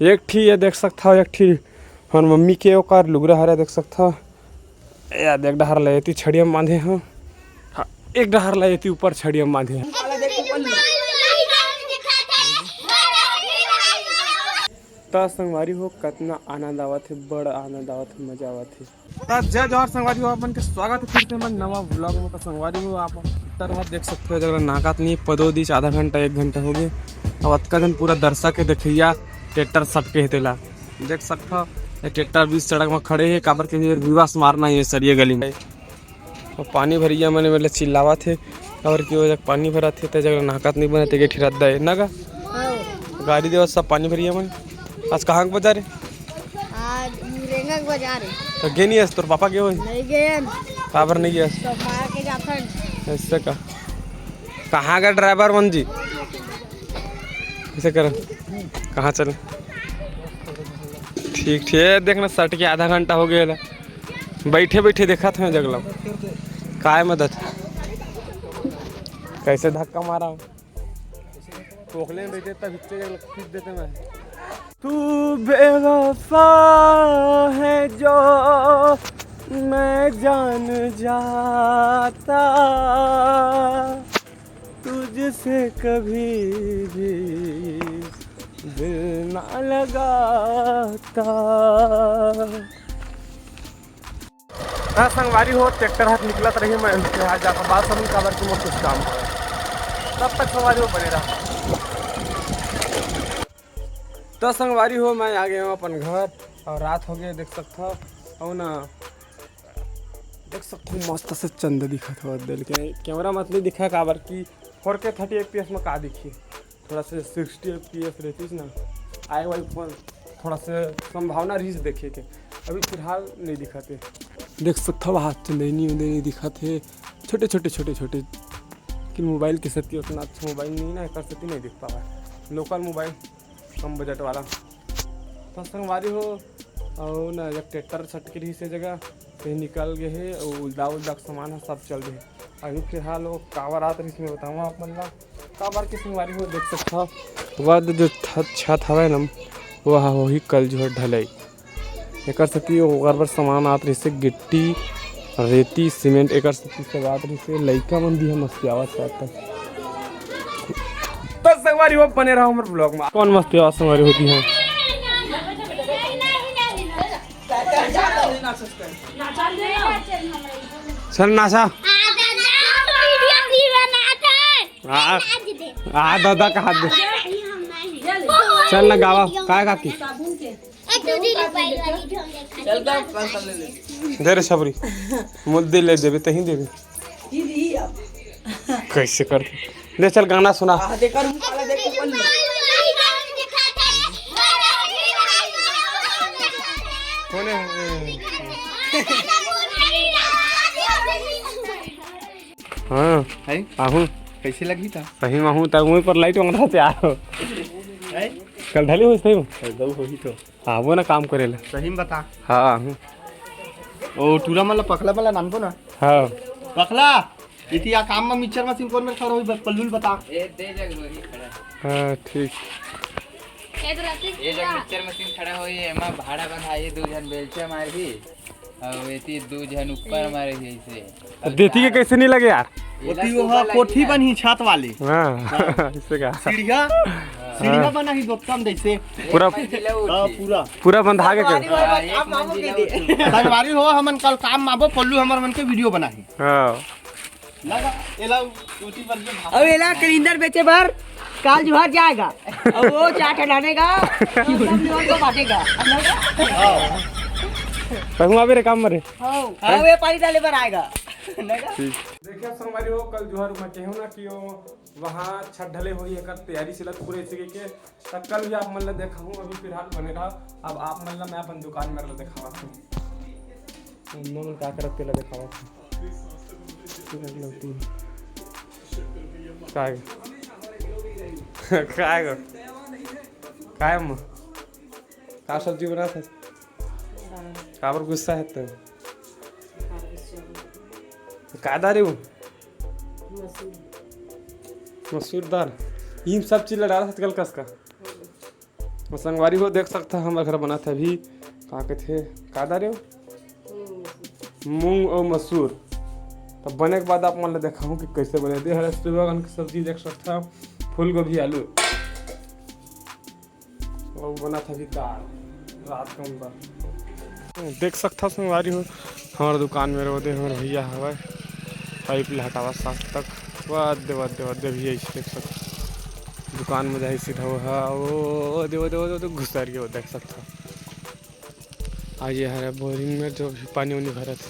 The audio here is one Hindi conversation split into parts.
एक ठी ये देख सकता हो, एक ठी हमार मम्मी के ओकर लुगरा हरा देख सकता हो। याद एक डहर लेती छड़िया में बांधे हो, हाँ एक डहर लेती ऊपर छड़िया में बांधे। तो संगवारी हो कितना आनंद आवत है, बड़ा आनंद आवत है, मजा आवत है। तो जय जवाहर संगवारी हो, अपन के स्वागत है फिर से मन नवा व्लॉग में। तो संगवारी हो आप तरह देख सकते हो, जगह नाकात नहीं पदो दिश आधा घंटा 1 घंटा हो गए। अब अतका दिन पूरा दर्शक के देखिया ट्रैक्टर सटके हेतेला देख सकता हो। ट्रैक्टर बीच सड़क में खड़े है, काबर के विवास मारना है सरिया गली में। और पानी भरिया मैंने मतलब चिल्लावा थे काबर की वजह पानी भरा थे तो जगह नाकात नहीं बना थे ठिरदा है ना गाड़ी देव सब पानी भरिया मैं। आज कहाँ के बाजार है? आज मुरेंगा के बाजार है। तो गे नहीं तोर पापा के हो? नहीं गए। काबर नहीं गया? तो मार के जाथन। ऐसे का कहाँ का ड्राइवर मन जी? ऐसे कर कहाँ चले? ठीक ठीक देखना सट के आधा घंटा हो गया बैठे बैठे देखा था जगला काय मदद कैसे धक्का मारा टोकले में बैठे तब खींच देते मैं। तू बेवफा है जो मैं जान जाता, तुझसे कभी भी दिल ना लगाता। संगवारी हो ट्रैक्टर हाथ निकलत रही मैं उसके बाद जाकर बात समझ काबर की मोर कुछ काम तब तक संगवारी हो बने रहा। तो संगवारी हो मैं आ गया हूँ अपन घर और रात हो गया देख सकता हो। और ना देख सकते हो मस्त से चंद दिखा था बदल के कैमरा मत नहीं दिखा काबर की 4K 30 FPS में का दिखी थोड़ा से 60 FPS रहती ना आए वाई फोन थोड़ा से संभावना रीच देखे के अभी फिलहाल नहीं दिखाते। देख सकता हो हाथ चंदनी नहीं दिखाते छोटे छोटे छोटे छोटे कि मोबाइल की सती उतना अच्छा मोबाइल नहीं ना कर सकती नहीं दिख पावा लोकल मोबाइल कम बजट वाला। तो संगवारी हो और ना जब ट्रैक्टर छटके रही से जगह कहीं निकल गए है और उल्दा उल्दा सामान है सब चल रहे अभी फिलहाल वो कावर आत रही मैं बताऊँगा आप मतलब काबर की संगवारी हो देख सकता हो। वह जो छत हवा ना वह वही कल जो है ढलाई एक सती बार सामान आत रही से गिट्टी रेती सीमेंट एक सती से बात रही से लइका मन भी है मस्ती आवाज तक। तो संगवारी हो बने रहा हमारे ब्लॉग में कौन मस्ती आवाज संगवारी होती है। चल नाचा दादा का हाथ दे चल ना गावा काय काकी दे रे सबरी मुद्दे ले देवे तही देवे कैसे कर ले चल गाना सुना हाँ आहू कैसे लगी था सही में हूँ तब वहीं पर लाइट वगैरह से आयो कल ढली हुई सही होही तो हाँ वो ना काम करेला सही में बता। हाँ हूँ ओ टूरा मला पखला वाला नाम को ना हाँ पखला इति आ काम में मिक्सर मशीन कौन में खड़ा होई पल्लूल बता ए दे जग वही खड़ा हाँ ठीक ये जग मिक्सर मशीन खड़ा होई एमा भाड़ा बंधाई 2 जन बेलचे मार भी और एती 2 जन ऊपर मारे ऐसे देती के कैसे नहीं लगे यार वो कोठी बनी छत वाली हाँ इससे क्या सीढ़िया बना ही दोस्तम जैसे पूरा पूरा पूरा बंधा के संगवारी हो हमन कल काम माबो पल्लू हमर मन के वीडियो बनाही हाँ लगा एला कोठी पर जो अब एला कलिंदर बेचे बार काल जुहार जाएगा और वो चाट लानेगा को बांटेगा कहूँ अभी रे काम मरे हाँ वे पानी डाले पर आएगा। देखिए संगवारी हो कल जोहर मैं कहूँ ना कि वहाँ छत ढले हुई है तैयारी सिलत पूरे इसी के तब कल भी आप मतलब देखा हूँ अभी फिलहाल बने रहा अब आप मतलब मैं अपन दुकान में दिखावा क्या करते ला दिखावा काय का सब्जी बना था काबर गुस्सा है तो का दारू मसूर दाल इन सब चीज लड़ा था कल कस का संगवारी हो देख सकता हमारे घर बना था अभी कहाँ के थे का डाले हो मूंग और मसूर। तब बने के बाद आप मान देखा हूँ कि कैसे बने थे। हर बैगन की सब्जी देख सकता फूल गोभी आलू और बना था अभी दाल रात का देख सकता संगवारी हो हमारे दुकान में रोदे हमारे भैया हवा पाइप हटावा साथ तक वाद्य भी ऐसे देख सकते दुकान में जाए सीधा वो दे घुसा रही हो देख सकता। आज ये हरे बोरिंग में जो भी पानी वानी भरा था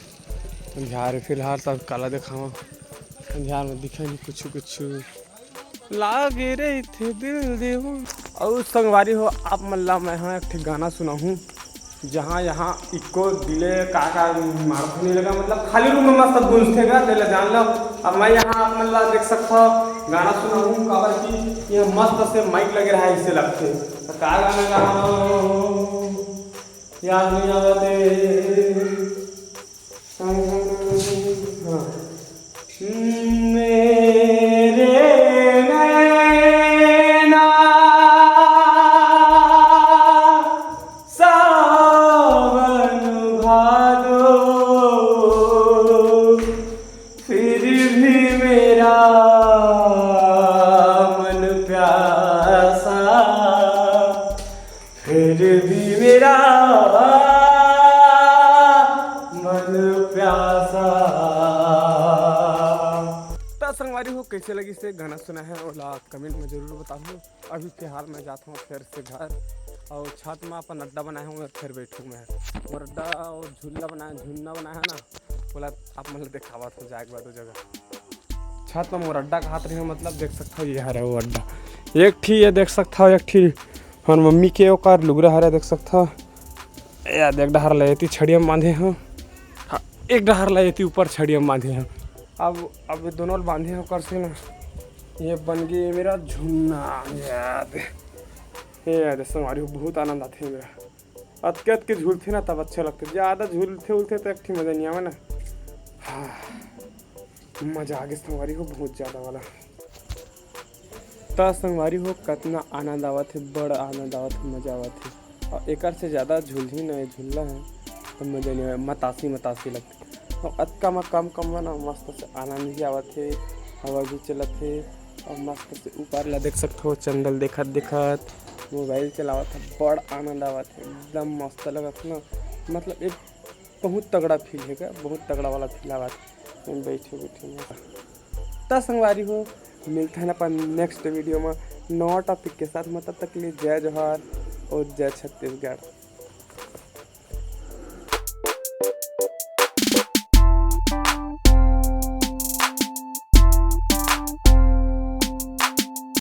अंधियार फिलहाल सब काला दिखावा अंधियार में दिखा नहीं कुछ लागे रहे थे दिल देव। और संगवारी हो आप मल्ला मैं यहाँ एक गाना सुना हूँ जहाँ यहाँ इको दिले का मारता नहीं लगा मतलब खाली रूम में मस्त गूंजतेगा तेला जान लो। अब मैं यहाँ आप मल्ला देख सकता गाना सुना हूँ काबर की ये मस्त से माइक लगे रहा है इससे लगते तो का गाना गाना याद नहीं आते मेरे नैना सावन भादो फिर भी मेरा मन प्यासा फिर भी मेरा मन प्यासा। संगवारी हो कैसे लगी से गाना सुना है और कमेंट में जरूर बताऊँ। अभी फिलहाल मैं जाता हूँ फिर से घर और छत में अपन अड्डा बनाया हूँ फिर बैठूँ मैं और अड्डा और झूला बनाया है ना बोला आप मतलब दिखावा था जाएगा दो जगह छत में मोर अड्डा का हाथ रही मतलब देख सकता हो ये हरा वो अड्डा एक ठी ये देख सकता हो एक ठी और मम्मी के ओकर लुगरा हरा देख सकता हो याद एक डहर लेती छड़िया में बांधे हैं एक डहर लेती ऊपर छड़िया में बांधे हैं अब दोनों बांधे हैं कर से ना ये बन गई मेरा झुन्ना याद संगवारी बहुत आनंद आते हैं मेरा अतके के झूलते ना तब अच्छे लगते ज़्यादा झूलते तो एक मज़ा नहीं आवे ना। हाँ मज़ा आगे संगवारी हो बहुत ज़्यादा वाला तो संगवारी हो कितना आनंद आवत है बड़ा आनंद आवत है मज़ा आवत है और एक से ज़्यादा झूलही नहीं झूलना है तो मज़ा नहीं आए मतासी लगती तो अतका में कम ना मस्त से आनंद भी आवत है हवा भी चलत है और मस्त से ऊपर ला देख सकते हो चंदल देखत मोबाइल चलावत है बड़ आनंद आवत है एकदम मस्त लगत ना मतलब एक बहुत तगड़ा फील है बहुत तगड़ा वाला फील आवत बैठे तो संगवारी हो मिलते हैं अपन नेक्स्ट वीडियो में नया टॉपिक के साथ। मतलब तक के लिए जय जोहार और जय छत्तीसगढ़।